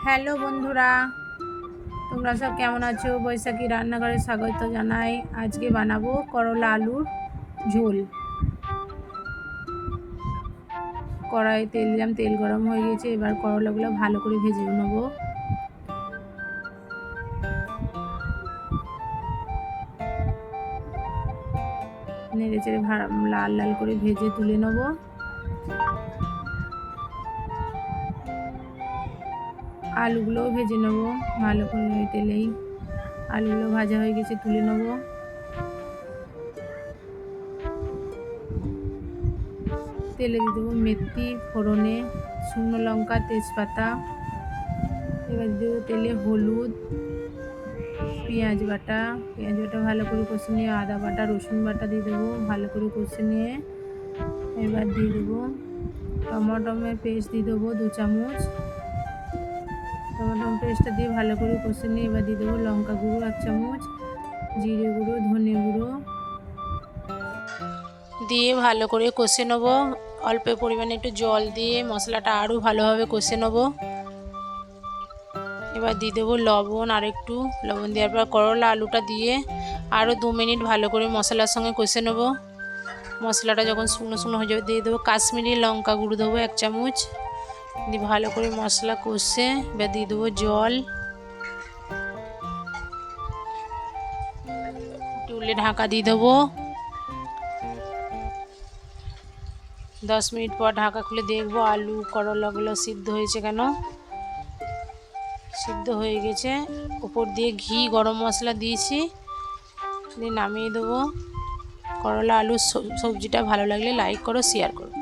Hello বন্ধুরা, তোমরা সব কেমন আছো? বৈশাখী রান্নাঘরে স্বাগত জানাই। আজকে বানাবো করলা আলুর ঝোল। কড়াই তেল দিলাম, তেল গরম হয়ে গেছে। এবার করলাগুলো ভালো করে ভেজে নেবো। নেড়ে চেড়ে লাল লাল করে ভেজে তুলে নেবো। আলুগুলোও ভেজে নেবো ভালো করে তেলেই। আলুগুলো ভাজা হয়ে গেছে, তুলে নেবো। তেলে দিয়ে দেবো মেথি ফোড়নে, শুকনো লঙ্কা, তেজপাতা। এবার দেবো তেলে হলুদ, পেঁয়াজ বাটা ভালো করে কষে নিয়ে আদা বাটা রসুন বাটা দিয়ে দেবো। ভালো করে কষে নিয়ে এবার দিয়ে দেবো টমেটোর পেস্ট দিয়ে দেবো 2 চামচ। টমেটো পেস্টটা দিয়ে ভালো করে কষে নিয়ে এবার দিয়ে দেবো লঙ্কা গুঁড়ো 1 চামচ, জিরে গুঁড়ো, ধনে গুঁড়ো দিয়ে ভালো করে কষে নেবো। অল্প পরিমাণে একটু জল দিয়ে মশলাটা আরও ভালোভাবে কষে নেবো। এবার দিয়ে দেবো লবণ, আর একটু লবণ দেওয়ার পর করলা আলুটা দিয়ে আরও 2 মিনিট ভালো করে মশলার সঙ্গে কষে নেবো। মশলাটা যখন শুকনো শুকনো হয়ে যাবে দিয়ে দেবো কাশ্মীরি লঙ্কা গুঁড়ো দেবো 1 চামচ। দিয়ে ভালো করে মশলা কষে এবার দিয়ে দেবো জল। তুলে ঢাকা দিয়ে দেবো। 10 মিনিট পর ঢাকা খুলে দেখবো আলু করলাগুলো সিদ্ধ হয়েছে কেন। সিদ্ধ হয়ে গেছে। উপর দিয়ে ঘি গরম মশলা দিয়েছি, দিয়ে নামিয়ে দেবো। করলা আলুর সবজিটা ভালো লাগলে লাইক করো, শেয়ার করো।